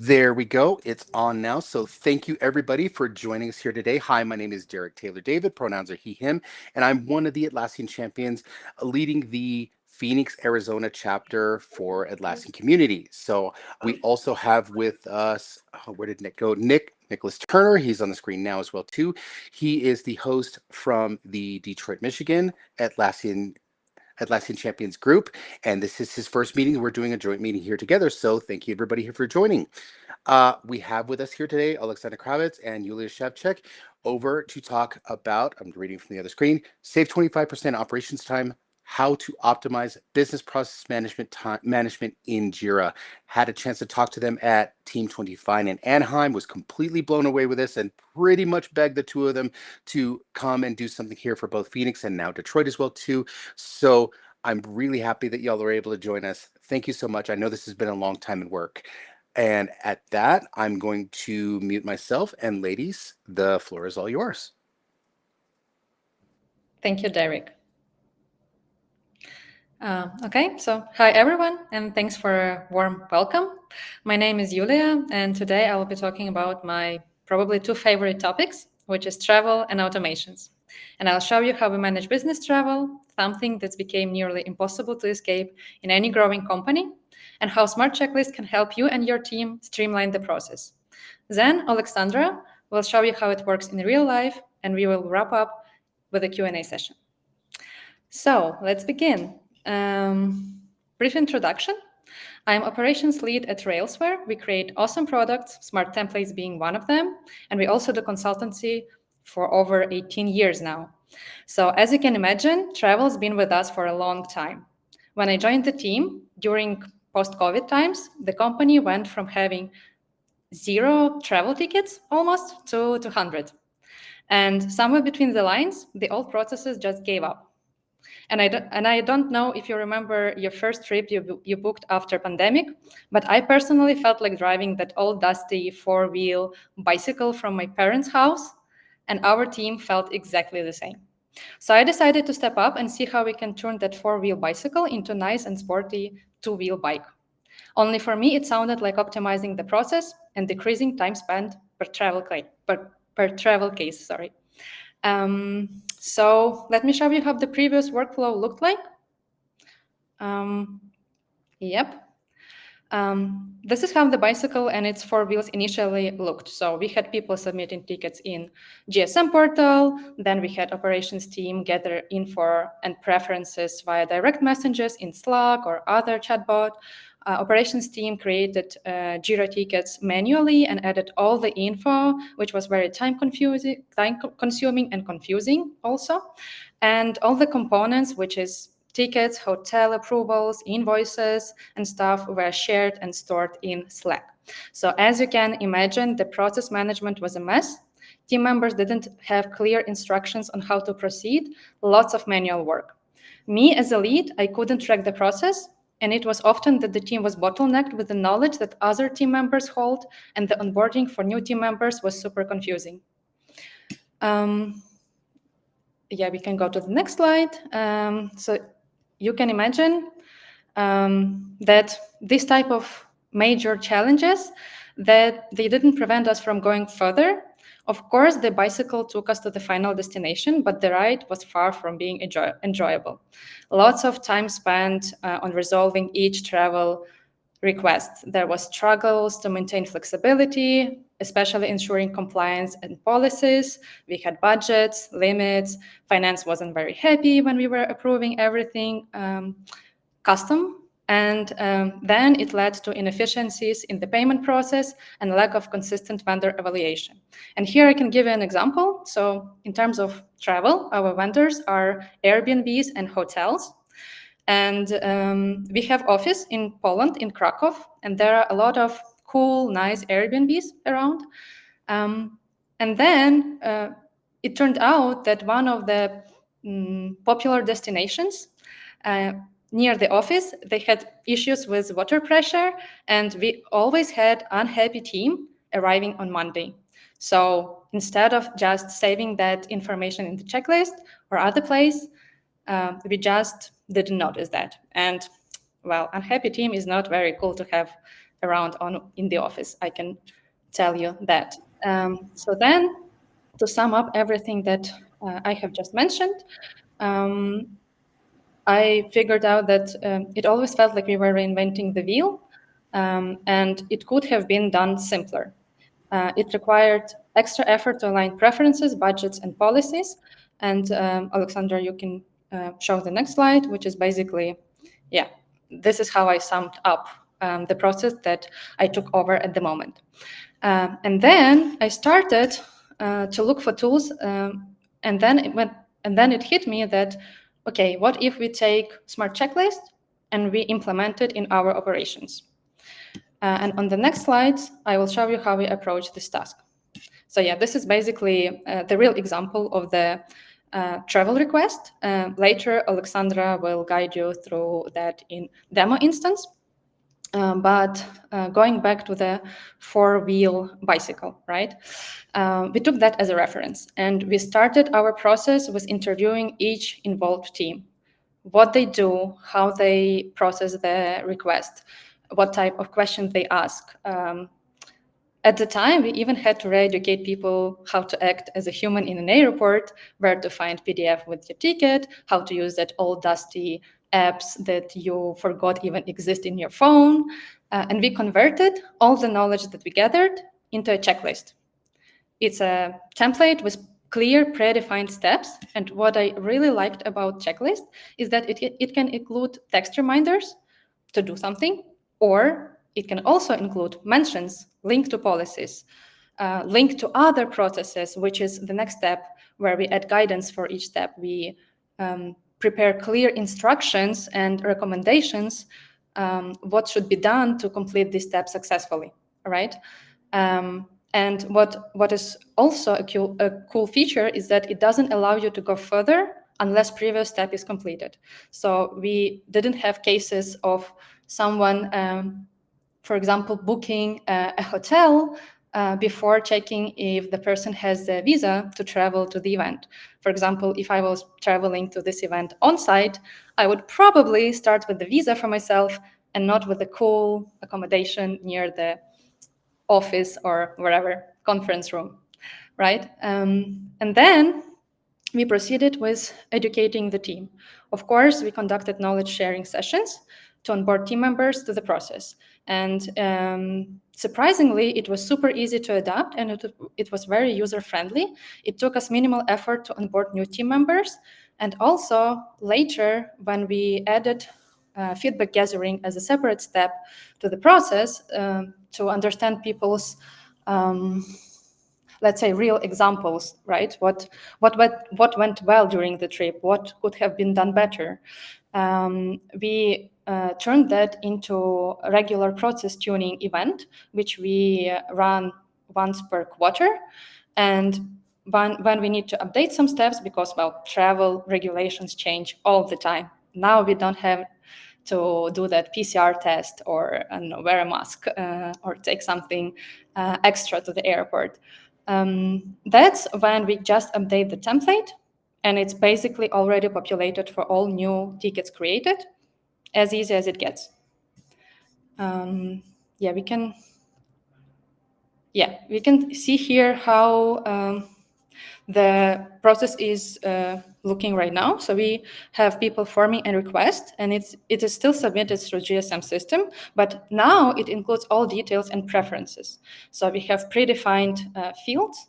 There we go. It's on now. So thank you everybody for joining us here today. Hi, my name is Derek Taylor David. Pronouns are he, him, and I'm one of the Atlassian champions leading the Phoenix, Arizona chapter for Atlassian community. So we also have with us, where did Nick go? Nicholas Turner. He's on the screen now as well too. He is the host from the Detroit, Michigan Atlassian Champions group, and this is his first meeting. We're doing a joint meeting here together. So thank you everybody here for joining. We have with us here today Alexander Kravitz and Yulia Shevchuk over to talk about, I'm reading from the other screen, save 25% operations time, how to optimize business process management in Jira. Had a chance to talk to them at Team 25 in Anaheim, was completely blown away with this and pretty much begged the two of them to come and do something here for both Phoenix and now Detroit as well too. So I'm really happy that y'all are able to join us. Thank you so much. I know this has been a long time in work. And at that, I'm going to mute myself. And ladies, the floor is all yours. Thank you, Derek. Okay, so hi everyone, and thanks for a warm welcome. My name is Yulia, and today I will be talking about my probably two favorite topics, which is travel and automations. And I'll show you how we manage business travel, something that's became nearly impossible to escape in any growing company, and how smart checklists can help you and your team streamline the process. Then Alexandra will show you how it works in real life, and we will wrap up with a Q&A session. So let's begin. Brief introduction. I'm operations lead at Railsware. We create awesome products, smart templates being one of them, and we also do consultancy for over 18 years now. So as you can imagine, travel's been with us for a long time. When I joined the team during post-COVID times, the company went from having 0 travel tickets almost to 200. And somewhere between the lines, the old processes just gave up. And I don't know if you remember your first trip you booked after pandemic, but I personally felt like driving that old dusty 4-wheel bicycle from my parents' house, and our team felt exactly the same. So I decided to step up and see how we can turn that 4-wheel bicycle into nice and sporty 2-wheel bike. Only for me, it sounded like optimizing the process and decreasing time spent per travel case. Sorry. So let me show you how the previous workflow looked like. Yep. This is how the bicycle and its 4 wheels initially looked. So we had people submitting tickets in GSM portal, then we had operations team gather info and preferences via direct messages in Slack or other chatbot. Operations team created Jira tickets manually and added all the info, which was very time consuming and confusing also. And all the components, which is tickets, hotel approvals, invoices, and stuff were shared and stored in Slack. So as you can imagine, the process management was a mess. Team members didn't have clear instructions on how to proceed, lots of manual work. Me as a lead, I couldn't track the process, and it was often that the team was bottlenecked with the knowledge that other team members hold, and the onboarding for new team members was super confusing. Yeah, we can go to the next slide. So you can imagine that this type of major challenges, that they didn't prevent us from going further. Of course, the bicycle took us to the final destination, but the ride was far from being enjoyable. Lots of time spent on resolving each travel request. There was struggles to maintain flexibility, especially ensuring compliance and policies. We had budgets, limits. Finance wasn't very happy when we were approving everything custom. And then it led to inefficiencies in the payment process and lack of consistent vendor evaluation. And here I can give you an example. So in terms of travel, our vendors are Airbnbs and hotels. And we have office in Poland, in Krakow, and there are a lot of cool, nice Airbnbs around. And then it turned out that one of the popular destinations near the office, they had issues with water pressure, and we always had unhappy team arriving on Monday. So instead of just saving that information in the checklist or other place, we just didn't notice that. And well, unhappy team is not very cool to have around in the office. I can tell you that. So then, to sum up everything that I have just mentioned, um, I figured out that it always felt like we were reinventing the wheel, and it could have been done simpler. It required extra effort to align preferences, budgets, and policies. And Alexandra, you can show the next slide, which is basically, yeah, this is how I summed up the process that I took over at the moment. And then I started to look for tools, and then it hit me that, okay, what if we take smart checklist and we implement it in our operations? And on the next slides, I will show you how we approach this task. So yeah, this is basically the real example of the travel request. Later, Alexandra will guide you through that in demo instance. But going back to the four-wheel bicycle, right? We took that as a reference, and we started our process with interviewing each involved team, what they do, how they process the request, what type of questions they ask. At the time, we even had to re-educate people how to act as a human in an airport, where to find PDF with your ticket, how to use that old dusty apps that you forgot even exist in your phone. And we converted all the knowledge that we gathered into a checklist. It's a template with clear predefined steps. And what I really liked about checklist is that it can include text reminders to do something, or it can also include mentions, link to policies, link to other processes, which is the next step where we add guidance for each step. We prepare clear instructions and recommendations what should be done to complete this step successfully, right? And what is also a cool feature is that it doesn't allow you to go further unless previous step is completed. So we didn't have cases of someone, for example, booking a hotel before checking if the person has the visa to travel to the event. For example, if I was traveling to this event on site, I would probably start with the visa for myself and not with the cool accommodation near the office or wherever, conference room, right? And then we proceeded with educating the team. Of course, we conducted knowledge sharing sessions to onboard team members to the process. And surprisingly, it was super easy to adapt, and it was very user-friendly. It took us minimal effort to onboard new team members. And also later, when we added feedback gathering as a separate step to the process to understand people's let's say real examples, right? What went well during the trip? What could have been done better? We turned that into a regular process tuning event, which we run once per quarter. And when we need to update some steps, because, well, travel regulations change all the time. Now we don't have to do that PCR test or wear a mask or take something extra to the airport. That's when we just update the template, and it's basically already populated for all new tickets created, as easy as it gets. Yeah, we can see here how the process is looking right now. So we have people forming a request, and it is still submitted through GSM system, but now it includes all details and preferences. So we have predefined fields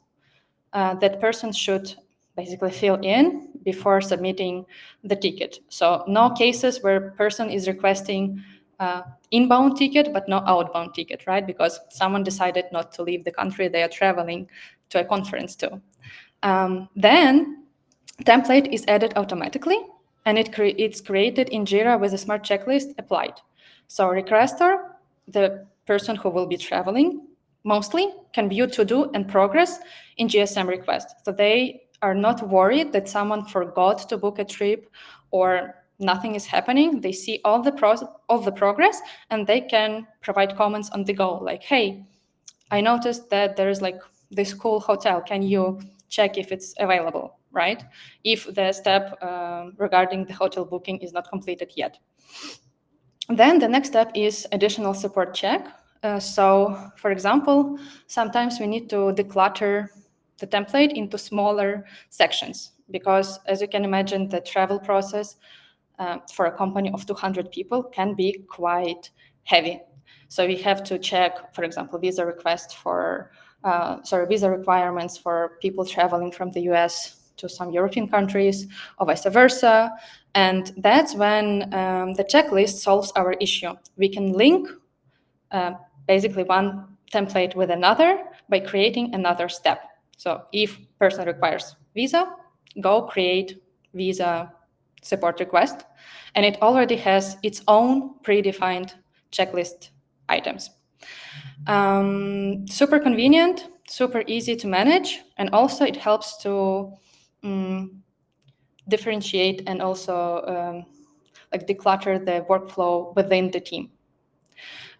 that person should basically fill in before submitting the ticket. So no cases where person is requesting inbound ticket but no outbound ticket, right? Because someone decided not to leave the country they are traveling to a conference to. Then template is added automatically, and it's created in Jira with a smart checklist applied. So requester, the person who will be traveling, mostly can view to-do and progress in GSM request. So they are not worried that someone forgot to book a trip or nothing is happening. They see all the progress, and they can provide comments on the go, like, hey, I noticed that there is like this cool hotel. Can you check if it's available, right? If the step regarding the hotel booking is not completed yet. Then the next step is additional support check. So, for example, sometimes we need to declutter the template into smaller sections because, as you can imagine, the travel process for a company of 200 people can be quite heavy. So we have to check, for example, visa requirements for people traveling from the US to some European countries or vice versa. And that's when the checklist solves our issue. We can link basically one template with another by creating another step. So if person requires visa, go create visa support request, and it already has its own predefined checklist items. Super convenient, super easy to manage, and also it helps to differentiate and also like declutter the workflow within the team.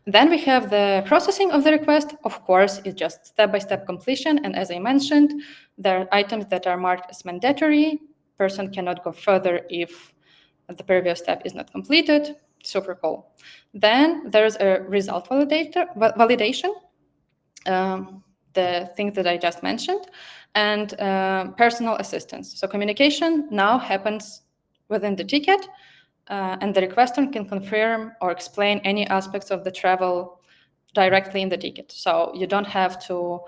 Then we have the processing of the request. Of course, it's just step-by-step completion. And as I mentioned, there are items that are marked as mandatory. Person cannot go further if the previous step is not completed. Super cool. Then there's a result validation, the thing that I just mentioned, and personal assistance. So communication now happens within the ticket, and the requester can confirm or explain any aspects of the travel directly in the ticket. So you don't have to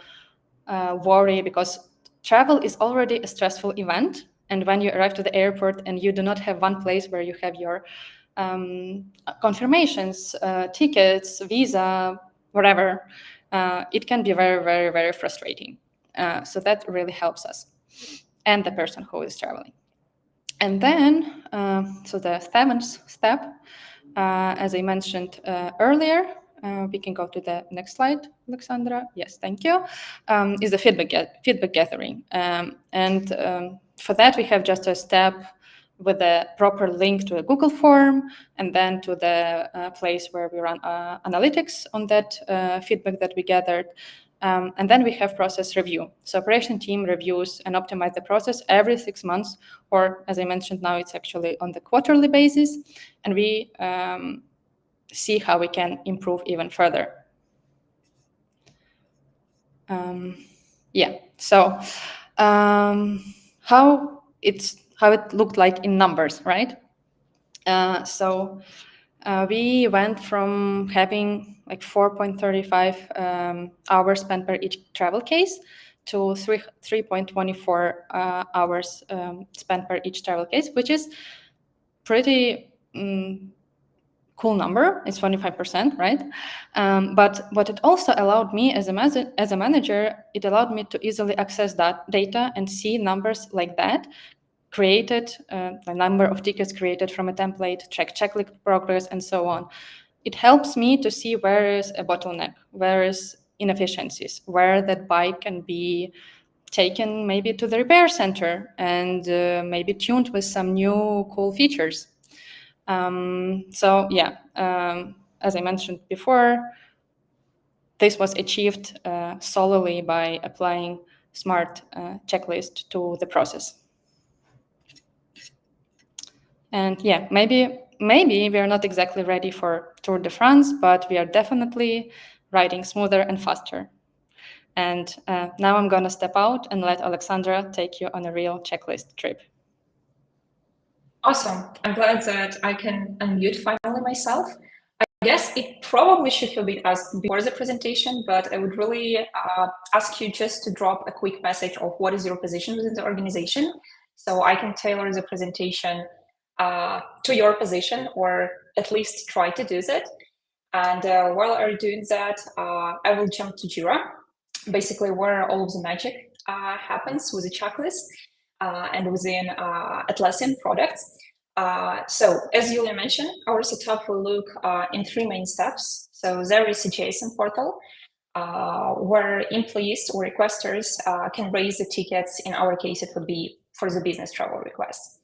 worry because travel is already a stressful event. And when you arrive to the airport and you do not have one place where you have your confirmations, tickets, visa, whatever, it can be very, very, very frustrating. So that really helps us and the person who is traveling. And then, so the seventh step, as I mentioned earlier, we can go to the next slide, Alexandra. Yes, thank you. Is the feedback gathering, and for that we have just a step with a proper link to a Google form, and then to the place where we run analytics on that feedback that we gathered. And then we have process review. So operation team reviews and optimize the process every 6 months, or as I mentioned, now it's actually on the quarterly basis, and we see how we can improve even further. So how it looked like in numbers, right? We went from having like 4.35 hours spent per each travel case to 3.24 hours spent per each travel case, which is pretty cool number. It's 25%, right? But what it also allowed me as a manager, it allowed me to easily access that data and see numbers like that, created, the number of tickets created from a template, track checklist progress, and so on. It helps me to see where is a bottleneck, where is inefficiencies, where that bike can be taken maybe to the repair center and maybe tuned with some new cool features. As I mentioned before, this was achieved solely by applying smart checklist to the process. And yeah, maybe we are not exactly ready for Tour de France, but we are definitely riding smoother and faster. And now I'm going to step out and let Alexandra take you on a real checklist trip. Awesome. I'm glad that I can unmute finally myself. I guess it probably should have been asked before the presentation, but I would really ask you just to drop a quick message of what is your position within the organization, so I can tailor the presentation to your position, or at least try to do that. And while I'm doing that, I will jump to Jira, basically where all of the magic happens with the checklist and within Atlassian products. So as Yulia mentioned, our setup will look in 3 main steps. So there is a JSON portal where employees or requesters can raise the tickets. In our case, it would be for the business travel request.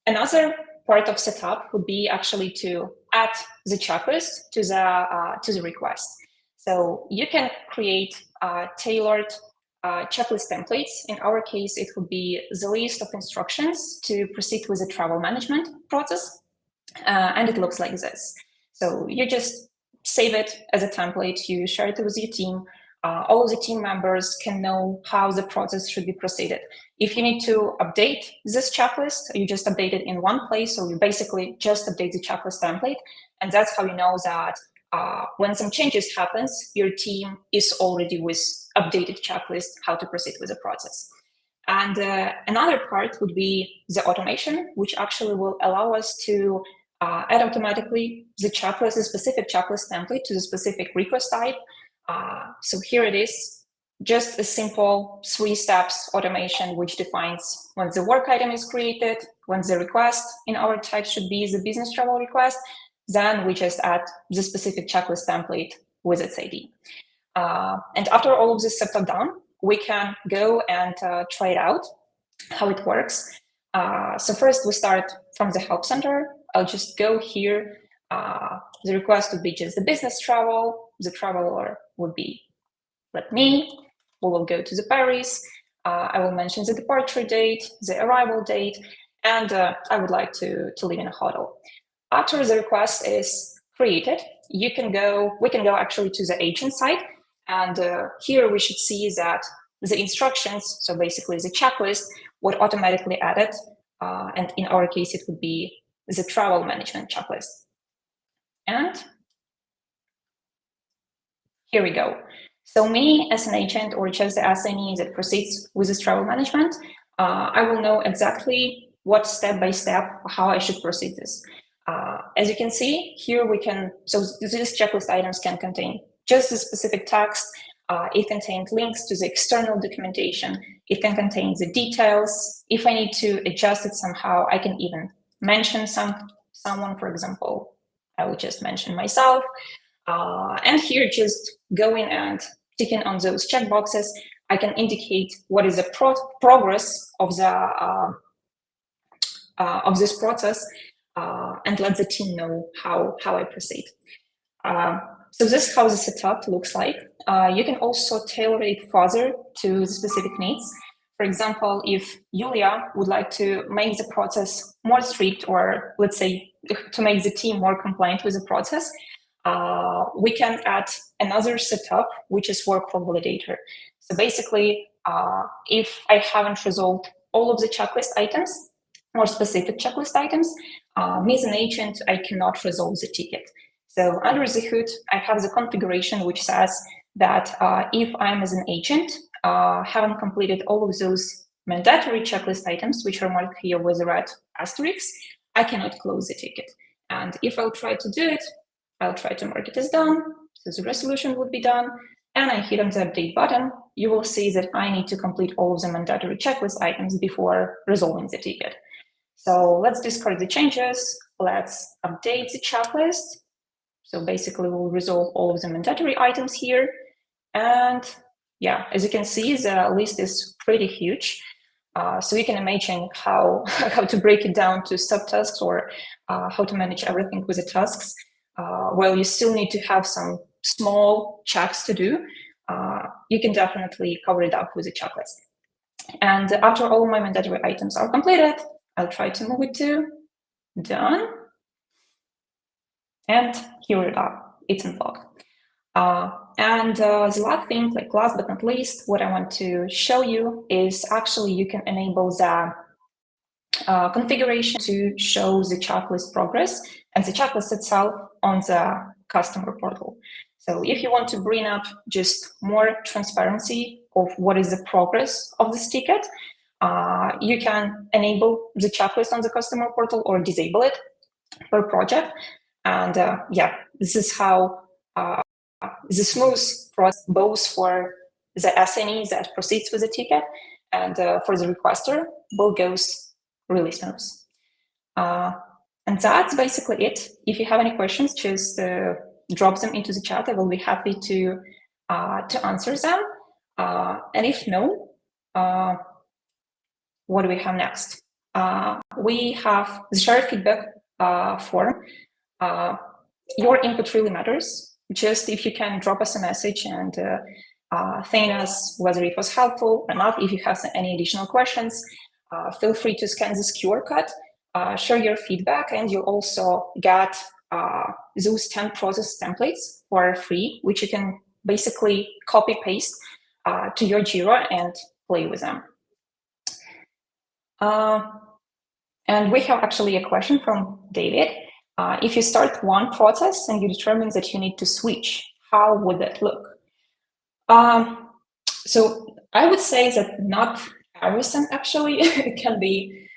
Another part of setup would be actually to add the checklist to the request. So you can create tailored checklist templates. In our case, it would be the list of instructions to proceed with the travel management process. And it looks like this. So you just save it as a template, you share it with your team. All of the team members can know how the process should be proceeded. If you need to update this checklist, you just update it in one place, so you basically just update the checklist template, and that's how you know that when some changes happens, your team is already with updated checklist how to proceed with the process. And another part would be the automation, which actually will allow us to add automatically the checklist, the specific checklist template to the specific request type. So here it is, just a simple 3 steps automation, which defines when the work item is created, when the request in our type should be the business travel request, then we just add the specific checklist template with its ID. And after all of this steps are done, we can go and try it out, how it works. So first we start from the help center. I'll just go here. The request would be just the business travel. The traveler would be me. We will go to the Paris. I will mention the departure date, the arrival date, and I would like to live in a hotel. After the request is created, we can go actually to the agent side, and here we should see that the instructions, so basically the checklist, would automatically added, and in our case it would be the travel management checklist. And here we go. So me as an agent or just the assignee that proceeds with this travel management, I will know exactly what step-by-step how I should proceed this. As you can see here, we can, so these checklist items can contain just the specific text. It contains links to the external documentation. It can contain the details. If I need to adjust it somehow, I can even mention someone, for example, I will just mention myself. And here, just going and ticking on those checkboxes, I can indicate what is the progress of the of this process, and let the team know how I proceed. So this is how the setup looks like. You can also tailor it further to the specific needs. For example, if Yulia would like to make the process more strict, or let's say to make the team more compliant with the process, we can add another setup, which is workflow validator. So basically, if I haven't resolved all of the checklist items, or specific checklist items, me as an agent, I cannot resolve the ticket. So under the hood, I have the configuration which says that if I'm as an agent, haven't completed all of those mandatory checklist items, which are marked here with a red asterisk, I cannot close the ticket. And if I'll try to do it, I'll try to mark it as done, so the resolution would be done, and I hit on the update button, you will see that I need to complete all of the mandatory checklist items before resolving the ticket. So let's discard the changes, let's update the checklist. So basically we'll resolve all of the mandatory items here. And yeah, as you can see, the list is pretty huge. So you can imagine how to break it down to subtasks, or how to manage everything with the tasks. While you still need to have some small checks to do, you can definitely cover it up with a checklist. And after all my mandatory items are completed, I'll try to move it to done. And here we are, it's unlocked. And the last thing, like last but not least, what I want to show you is actually you can enable the configuration to show the checklist progress and the checklist itself on the customer portal. So if you want to bring up just more transparency of what is the progress of this ticket, you can enable the checklist on the customer portal or disable it per project. And yeah, this is how the smooth process both for the assignee that proceeds with the ticket and for the requester, both goes really smooth. And that's basically it. If you have any questions, just drop them into the chat. I will be happy to answer them. And if no, what do we have next? We have the share feedback form. Your input really matters. Just if you can drop us a message and thank us whether it was helpful or not. If you have any additional questions, feel free to scan this QR code, share your feedback, and you'll also get those 10 process templates for free, which you can basically copy paste to your Jira and play with them. And we have actually a question from David. If you start one process and you determine that you need to switch, how would that look? So I would say that not everything actually can be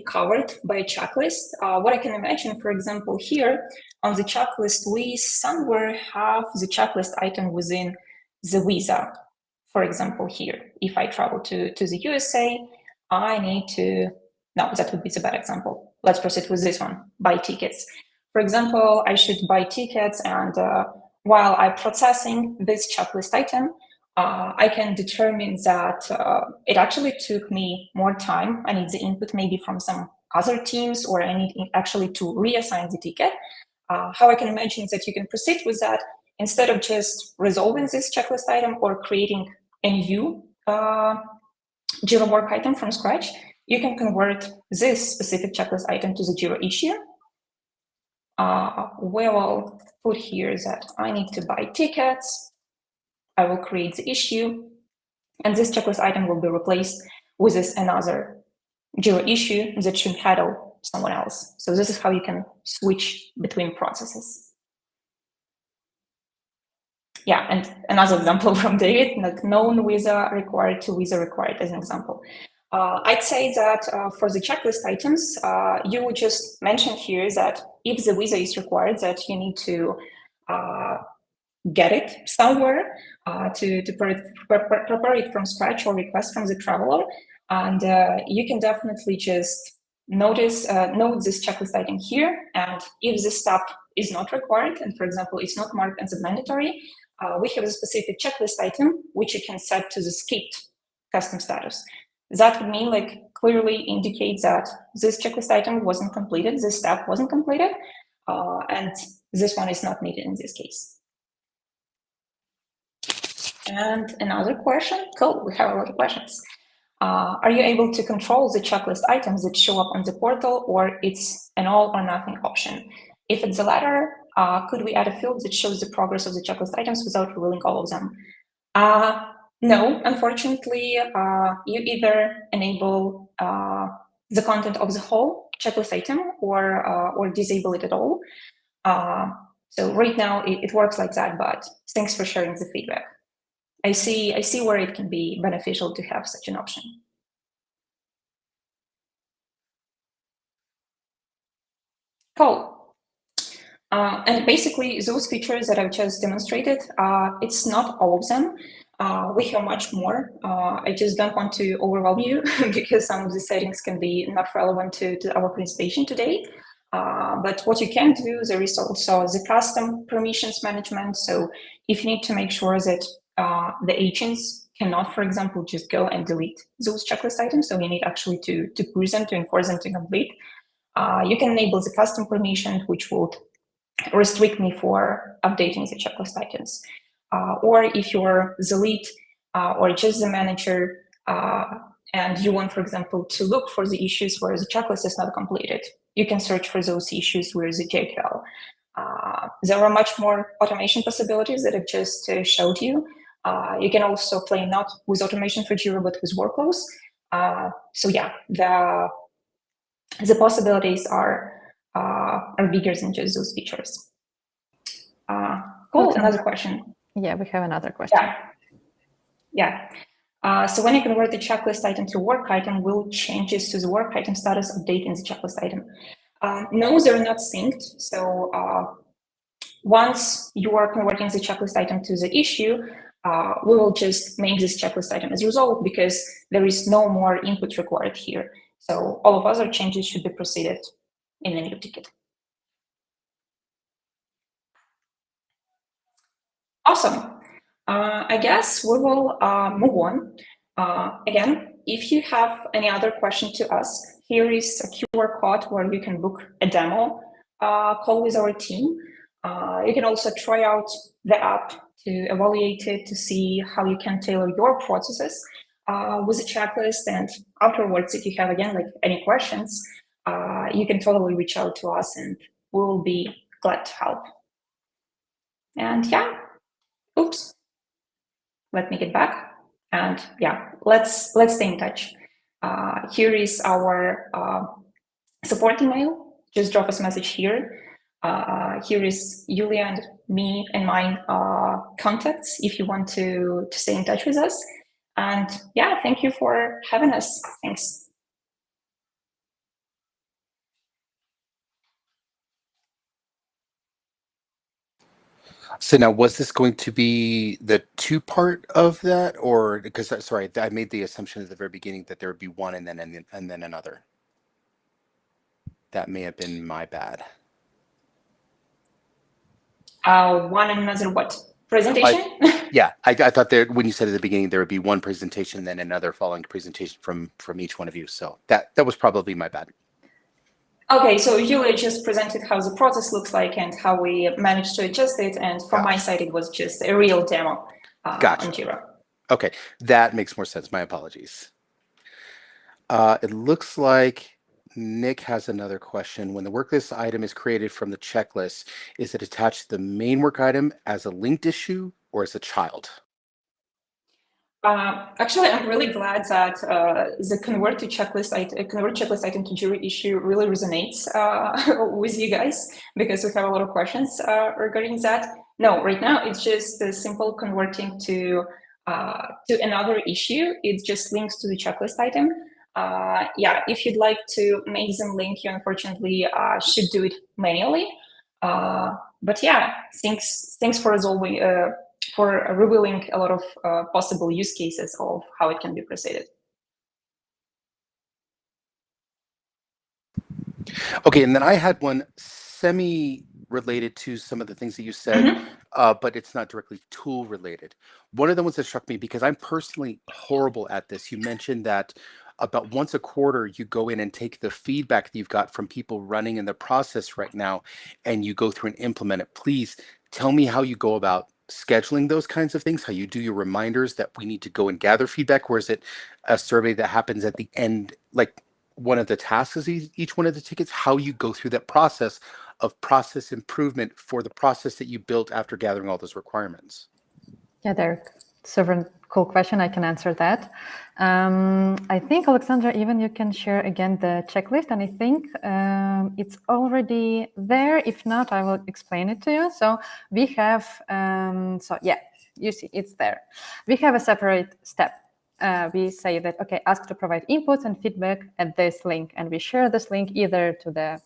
covered by a checklist. What I can imagine, for example, here on the checklist, we somewhere have the checklist item within the visa. For example, here, if I travel to the USA, I need to, no, that would be the bad example. Let's proceed with this one, buy tickets. For example, I should buy tickets, and while I'm processing this checklist item, I can determine that it actually took me more time. I need the input maybe from some other teams, or I need actually to reassign the ticket. How I can imagine that you can proceed with that, instead of just resolving this checklist item or creating a new Jira work item from scratch, you can convert this specific checklist item to the Jira issue. We will put here that I need to buy tickets. I will create the issue, and this checklist item will be replaced with this another Jira issue that should handle someone else. So this is how you can switch between processes. Yeah, and another example from David, like known visa required to visa required as an example. I'd say that for the checklist items, you would just mention here that if the visa is required, that you need to get it somewhere to prepare it from scratch or request from the traveler. And you can definitely just note this checklist item here. And if this step is not required, and for example, it's not marked as a mandatory, we have a specific checklist item which you can set to the skipped custom status. That would mean like clearly indicates that this checklist item wasn't completed, this step wasn't completed, and this one is not needed in this case. And another question, cool, we have a lot of questions. Are you able to control the checklist items that show up on the portal, or it's an all or nothing option? If it's the latter, could we add a field that shows the progress of the checklist items without revealing all of them? No, unfortunately, you either enable the content of the whole checklist item or disable it at all. So right now it works like that, but thanks for sharing the feedback. I see where it can be beneficial to have such an option. Cool. And basically, those features that I've just demonstrated, it's not all of them. We have much more. I just don't want to overwhelm you because some of the settings can be not relevant to our presentation today. But what you can do, there is also the custom permissions management. So if you need to make sure that the agents cannot, for example, just go and delete those checklist items, so you need actually to push them, to enforce them to complete, you can enable the custom permission, which would restrict me for updating the checklist items. Or if you're the lead or just the manager, and you want, for example, to look for the issues where the checklist is not completed, you can search for those issues with the JQL. There are much more automation possibilities that I've just showed you. You can also play not with automation for Jira, but with workflows. So yeah, the possibilities are bigger than just those features. Cool. Okay. Another question. Yeah, we have another question. Yeah. So when you convert the checklist item to work item, will changes to the work item status update in the checklist item? No, they're not synced. So once you are converting the checklist item to the issue, we will just make this checklist item as resolved because there is no more input required here. So all of other changes should be proceeded in a new ticket. Awesome. I guess we will move on. Again, if you have any other question to ask, here is a QR code where you can book a demo call with our team. You can also try out the app to evaluate it, to see how you can tailor your processes with a checklist. And afterwards, if you have, again, like any questions, you can totally reach out to us and we will be glad to help. And yeah, oops, let me get back. And yeah, let's stay in touch. Here is our support email. Just drop us a message here. Here is Yulia and me and my contacts if you want to stay in touch with us. And yeah, thank you for having us. Thanks. So now, was this going to be the two-part of that, or because sorry, I made the assumption at the very beginning that there would be one and then another. That may have been my bad. One another what? Presentation? Yeah, I thought there when you said at the beginning there would be one presentation, then another following presentation from each one of you. So that was probably my bad. Okay, so Julia just presented how the process looks like and how we managed to adjust it. And from my side, it was just a real demo on Jira. Okay, that makes more sense. My apologies. It looks like Nick has another question. When the work list item is created from the checklist, is it attached to the main work item as a linked issue or as a child? Actually, I'm really glad that the convert checklist item to Jira issue really resonates with you guys, because we have a lot of questions regarding that. No, right now it's just a simple converting to another issue. It just links to the checklist item. Yeah, if you'd like to make them link, you unfortunately should do it manually. But yeah, thanks for resolving for revealing a lot of possible use cases of how it can be proceeded. Okay, and then I had one semi-related to some of the things that you said, but it's not directly tool related. One of the ones that struck me, because I'm personally horrible at this, you mentioned that about once a quarter you go in and take the feedback that you've got from people running in the process right now, and you go through and implement it. Please tell me how you go about scheduling those kinds of things, how you do your reminders that we need to go and gather feedback, or is it a survey that happens at the end, like one of the tasks is each one of the tickets, how you go through that process of process improvement for the process that you built after gathering all those requirements? Yeah, Derek, super cool question. I can answer that. I think, Alexandra, even you can share again the checklist, and I think it's already there. If not, I will explain it to you. So we have, so yeah, you see, it's there. We have a separate step. We say that, okay, ask to provide inputs and feedback at this link, and we share this link either to the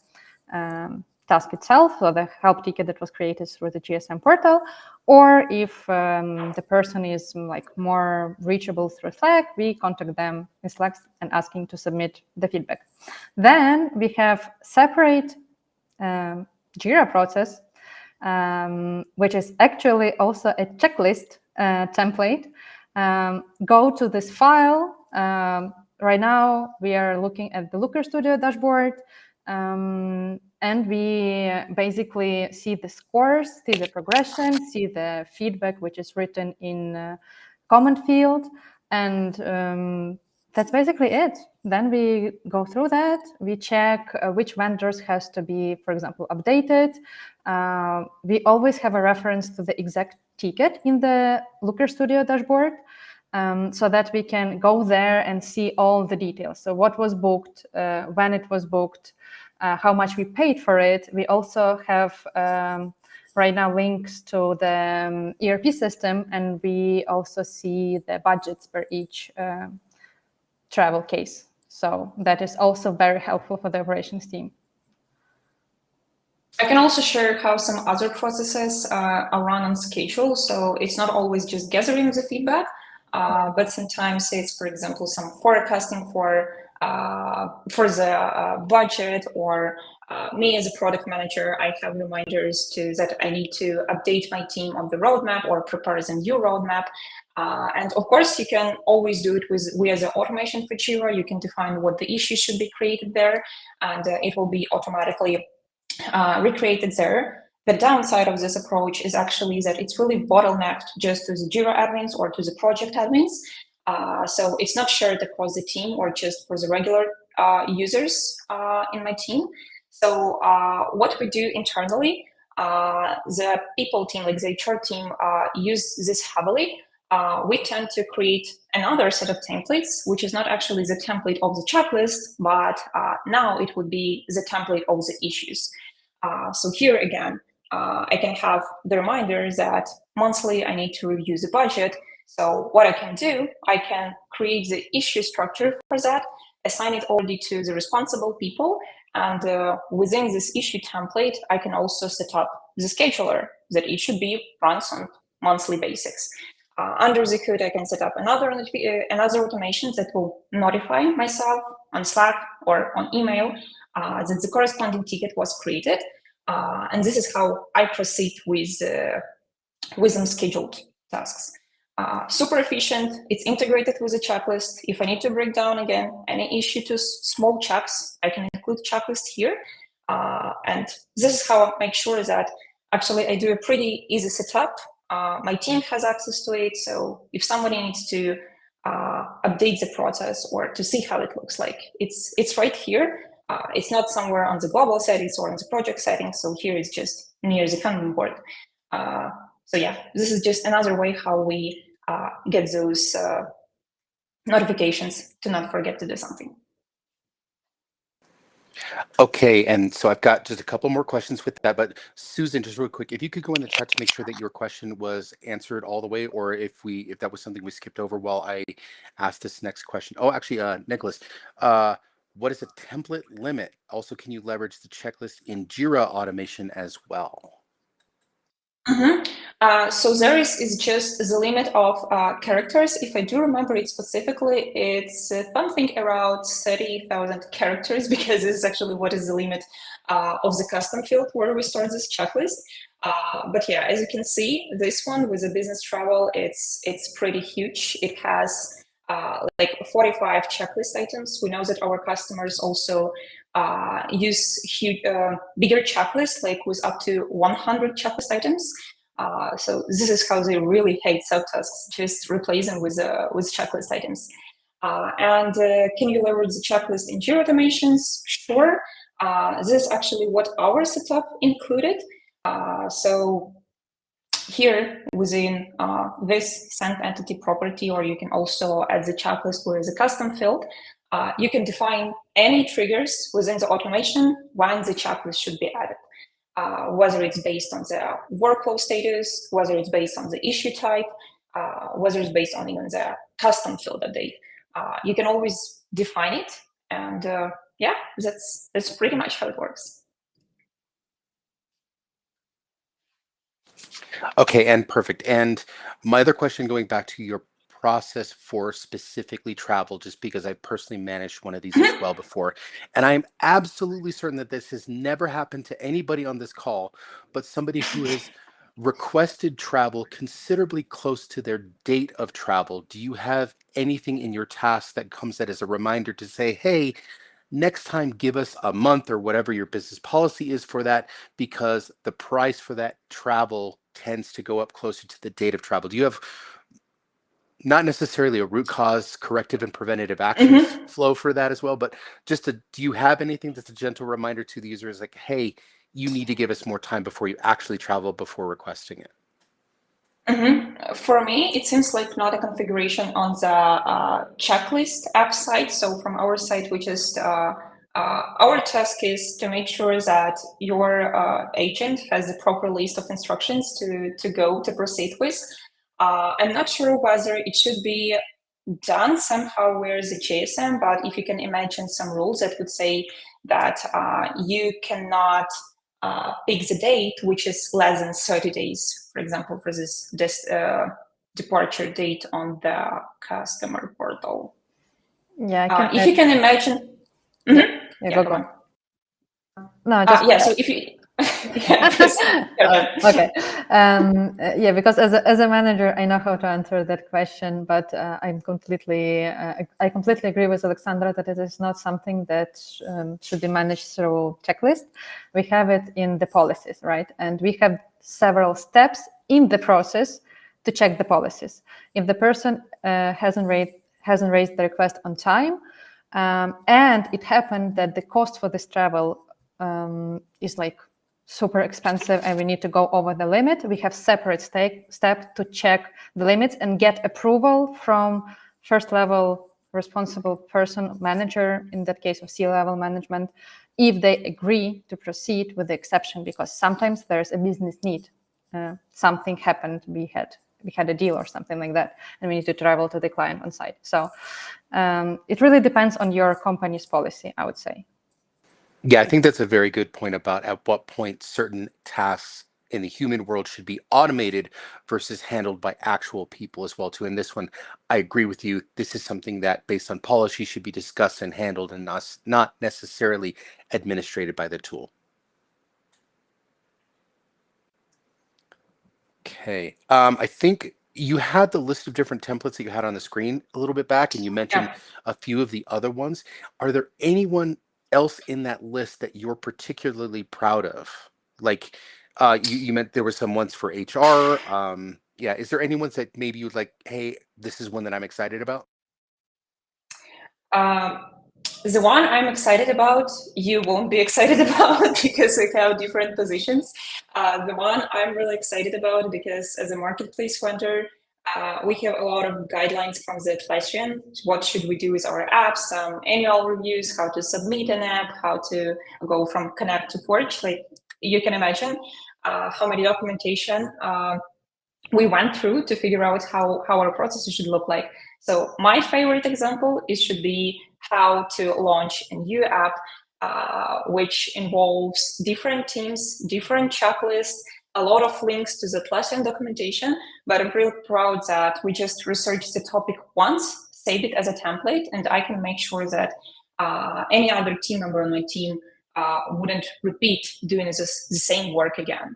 task itself, so the help ticket that was created through the GSM portal, or if the person is like more reachable through Slack, we contact them in Slack and asking to submit the feedback. Then we have separate Jira process, which is actually also a checklist template. Go to this file. Right now, we are looking at the Looker Studio dashboard. And we basically see the scores, see the progression, see the feedback, which is written in comment field. And that's basically it. Then we go through that. We check which vendors has to be, for example, updated. We always have a reference to the exact ticket in the Looker Studio dashboard. So that we can go there and see all the details. So what was booked, when it was booked, how much we paid for it. We also have right now links to the ERP system, and we also see the budgets per each travel case. So that is also very helpful for the operations team. I can also share how some other processes are run on schedule. So it's not always just gathering the feedback, but sometimes it's, for example, some forecasting for the budget, or me as a product manager, I have reminders that I need to update my team on the roadmap or prepare the new roadmap. And of course, you can always do it with the automation for Jira. You can define what the issue should be created there, and it will be automatically recreated there. The downside of this approach is actually that it's really bottlenecked just to the Jira admins or to the project admins. So it's not shared across the team or just for the regular users in my team. So what we do internally, the people team, like the HR team, use this heavily. We tend to create another set of templates, which is not actually the template of the checklist, but now it would be the template of the issues. So here again, I can have the reminder that monthly I need to review the budget. So what I can do, I can create the issue structure for that, assign it already to the responsible people, and within this issue template, I can also set up the scheduler that it should be runs on monthly basis. Under the code, I can set up another automation that will notify myself on Slack or on email that the corresponding ticket was created. And this is how I proceed with unscheduled tasks. Super efficient. It's integrated with a checklist. If I need to break down again any issue to small checks, I can include checklist here. And this is how I make sure that actually I do a pretty easy setup. My team has access to it. So if somebody needs to update the process or to see how it looks like, it's right here. It's not somewhere on the global settings or on the project settings. So here it's just near the Kanban board. So yeah, this is just another way how we get those notifications to not forget to do something. Okay, and so I've got just a couple more questions with that, but Susan, just real quick, if you could go in the chat to make sure that your question was answered all the way, or if that was something we skipped over while I asked this next question. Oh, actually, Nicholas, what is a template limit? Also, can you leverage the checklist in Jira automation as well? So there is just the limit of characters. If I do remember it specifically, it's something around 30,000 characters, because this is actually what is the limit of the custom field where we store this checklist. But yeah, as you can see, this one with the business travel, it's pretty huge. It has like 45 checklist items. We know that our customers also use huge, bigger checklists, like with up to 100 checklist items. So this is how they really hate subtasks, just replace them with checklist items. And can you leverage the checklist in Jira automations? Sure. This is actually what our setup included. So here within this send entity property, or you can also add the checklist where is a custom field, you can define any triggers within the automation when the checklist should be added. Whether it's based on the workflow status, whether it's based on the issue type, whether it's based on even the custom field update. You can always define it, and yeah, that's pretty much how it works. Okay, and perfect. And my other question, going back to your process for specifically travel, just because I personally managed one of these as well before, and I'm absolutely certain that this has never happened to anybody on this call, but somebody who has requested travel considerably close to their date of travel. Do you have anything in your task that comes out as a reminder to say, hey, next time give us a month or whatever your business policy is for that, because the price for that travel tends to go up closer to the date of travel? Do you have not necessarily a root cause, corrective and preventative actions flow for that as well, but just do you have anything that's a gentle reminder to the users, like, hey, you need to give us more time before you actually travel before requesting it? For me, it seems like not a configuration on the checklist app side. So from our side, we just our task is to make sure that your agent has the proper list of instructions to go to proceed with. I'm not sure whether it should be done somehow where the JSM, but if you can imagine some rules that would say that you cannot pick the date which is less than 30 days, for example, for this departure date on the customer portal. Yeah, if you can imagine. Yeah, go on. No, just yeah. So if you. Yeah, okay. Yeah, because as a manager, I know how to answer that question, but I completely agree with Alexandra that it is not something that should be managed through checklist. We have it in the policies, right? And we have several steps in the process to check the policies. If the person hasn't raised the request on time, and it happened that the cost for this travel is like super expensive and we need to go over the limit, we have separate step to check the limits and get approval from first level responsible person, manager, in that case of C-level management, if they agree to proceed with the exception, because sometimes there's a business need. Something happened, we had a deal or something like that, and we need to travel to the client on site. So it really depends on your company's policy, I would say. Yeah, I think that's a very good point about at what point certain tasks in the human world should be automated versus handled by actual people as well too. And this one, I agree with you. This is something that based on policy should be discussed and handled and not necessarily administrated by the tool. Okay. I think you had the list of different templates that you had on the screen a little bit back, and you mentioned a few of the other ones. Are there anyone else in that list that you're particularly proud of? Like, you meant there were some ones for HR. Yeah, is there any ones that maybe you'd like, hey, this is one that I'm excited about? The one I'm excited about, you won't be excited about because we have different positions. The one I'm really excited about because as a marketplace vendor, we have a lot of guidelines from the Atlassian. What should we do with our apps, some annual reviews, how to submit an app, how to go from Connect to Forge. Like you can imagine how many documentation we went through to figure out how our processes should look like. So my favorite example should be how to launch a new app, which involves different teams, different checklists, a lot of links to the Atlassian documentation, but I'm really proud that we just researched the topic once, saved it as a template, and I can make sure that any other team member on my team wouldn't repeat doing the same work again.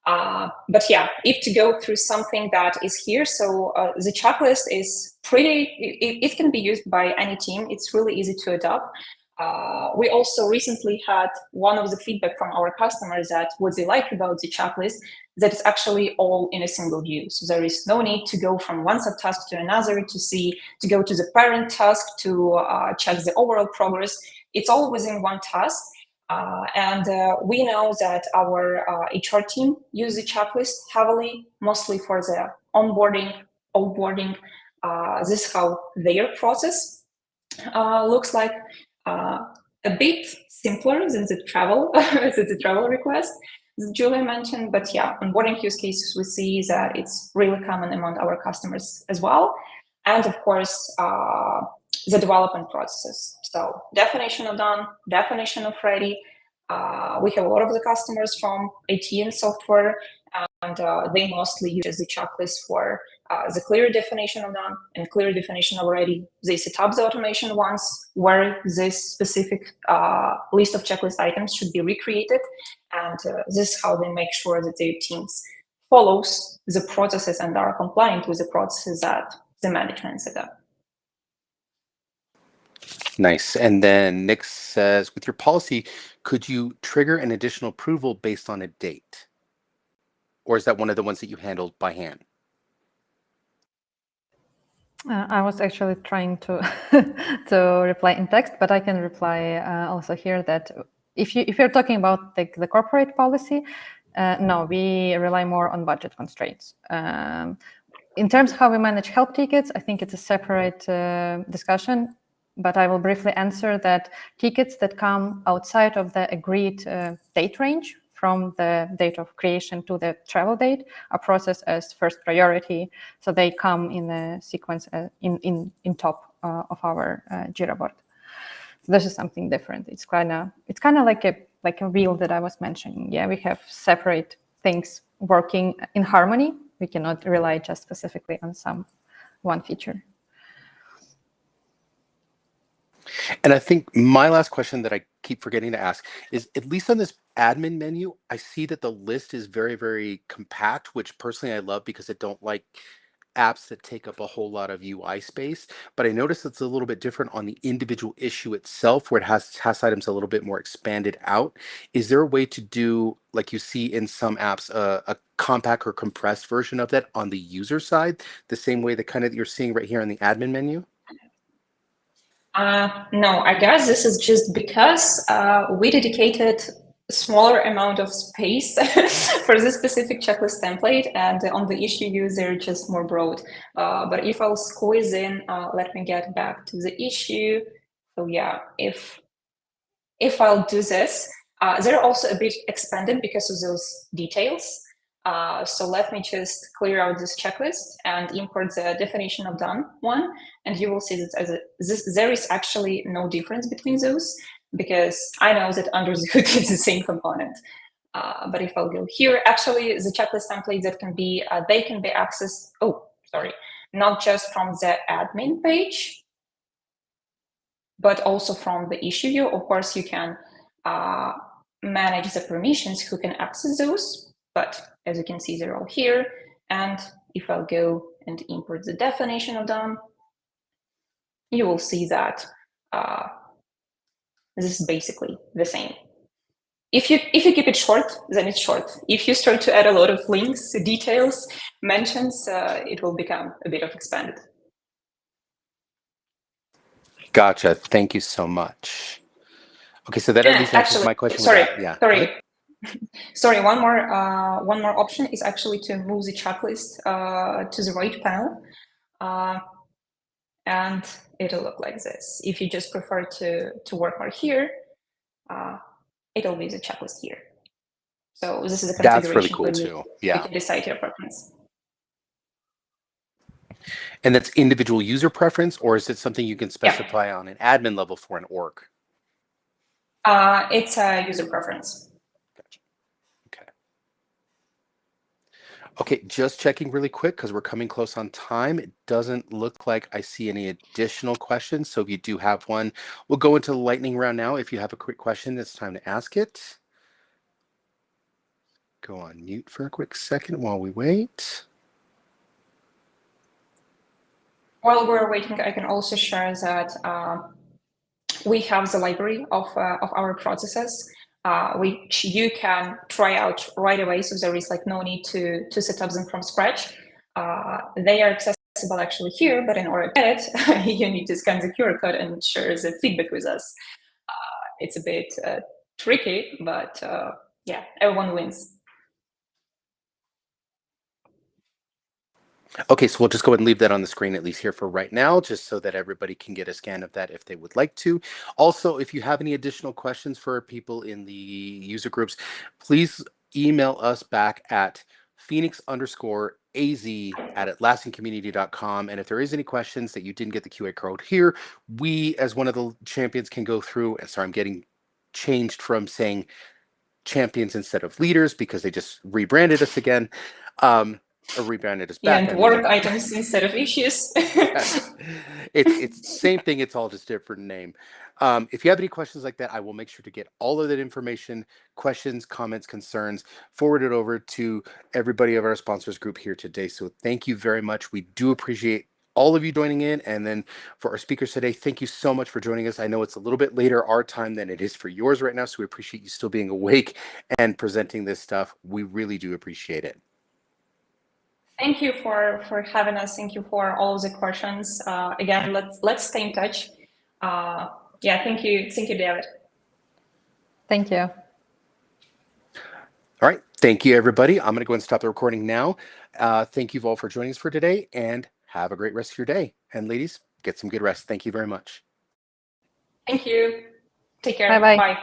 But yeah, if to go through something that is here, so the checklist is pretty, it can be used by any team. It's really easy to adopt. We also recently had one of the feedback from our customers that what they like about the checklist, that it's actually all in a single view. So there is no need to go from one subtask to another to go to the parent task to check the overall progress. It's all within one task. And we know that our HR team use the checklist heavily, mostly for the onboarding, offboarding. This is how their process looks like. A bit simpler than the travel, the travel request that Julia mentioned. But yeah, onboarding use cases, we see that it's really common among our customers as well. And of course, the development processes. So definition of done, definition of ready. We have a lot of the customers from IT and software, and they mostly use the checklist for the clear definition of done and clear definition of ready. They set up the automation once where this specific list of checklist items should be recreated, and this is how they make sure that their teams follows the processes and are compliant with the processes that the management set up. Nice. And then Nick says, with your policy, could you trigger an additional approval based on a date? Or is that one of the ones that you handled by hand? I was actually trying to to reply in text, but I can reply also here that if you're talking about the corporate policy, no, we rely more on budget constraints. In terms of how we manage help tickets, I think it's a separate discussion, but I will briefly answer that tickets that come outside of the agreed date range from the date of creation to the travel date are processed as first priority. So they come in a sequence in top of our Jira board. So this is something different. It's kind of like a wheel that I was mentioning. Yeah, we have separate things working in harmony. We cannot rely just specifically on one feature. And I think my last question that I keep forgetting to ask is, at least on this admin menu, I see that the list is very, very compact, which personally I love because I don't like apps that take up a whole lot of UI space. But I notice it's a little bit different on the individual issue itself, where it has task items a little bit more expanded out. Is there a way to do, like you see in some apps, a compact or compressed version of that on the user side, the same way that kind of you're seeing right here on the admin menu? No, I guess this is just because we dedicated smaller amount of space for this specific checklist template, and on the issue user, just more broad. But if I'll squeeze in, let me get back to the issue. So yeah, if I'll do this, they're also a bit expanded because of those details. So let me just clear out this checklist and import the definition of done one, and you will see that there is actually no difference between those, because I know that under the hood it's the same component. But if I'll go here, actually the checklist templates that can be, they can be accessed, not just from the admin page, but also from the issue view. Of course, you can manage the permissions who can access those, but as you can see, they're all here. And if I'll go and import the definition of them, you will see that this is basically the same. If you keep it short, then it's short. If you start to add a lot of links, details, mentions, it will become a bit of expanded. Gotcha. Thank you so much. Okay, so that at least answers my question. Sorry, one more option is actually to move the checklist to the right panel, and it'll look like this. If you just prefer to work more here, it'll be the checklist here. So this is a configuration. That's really cool too. Yeah. You can decide your preference. And that's individual user preference, or is it something you can specify on an admin level for an org? It's a user preference. Gotcha. Okay. Okay, just checking really quick because we're coming close on time. It doesn't look like I see any additional questions. So if you do have one, we'll go into the lightning round now. If you have a quick question, it's time to ask it. Go on mute for a quick second while we wait. While we're waiting, I can also share that we have the library of our processes, which you can try out right away. So there is like no need to set up them from scratch. They are accessible actually here, but in order to get it, you need to scan the QR code and share the feedback with us. It's a bit tricky, but yeah, everyone wins. Okay, so we'll just go ahead and leave that on the screen, at least here for right now, just so that everybody can get a scan of that if they would like to. Also, if you have any additional questions for people in the user groups, please email us back at phoenix_az@atlassiancommunity.com. And if there is any questions that you didn't get the QA code here, we, as one of the champions, can go through. And sorry, I'm getting changed from saying champions instead of leaders because they just rebranded us again. Or rebranded us back. And work items instead of issues. It's same thing. It's all just different name. If you have any questions like that, I will make sure to get all of that information, questions, comments, concerns, forwarded over to everybody of our sponsors group here today. So thank you very much. We do appreciate all of you joining in. And then for our speakers today, thank you so much for joining us. I know it's a little bit later our time than it is for yours right now. So we appreciate you still being awake and presenting this stuff. We really do appreciate it. Thank you for having us. Thank you for all the questions. Again, let's stay in touch. Yeah, thank you, David. Thank you. All right, thank you, everybody. I'm going to go and stop the recording now. Thank you all for joining us for today, and have a great rest of your day. And ladies, get some good rest. Thank you very much. Thank you. Take care. Bye-bye. Bye.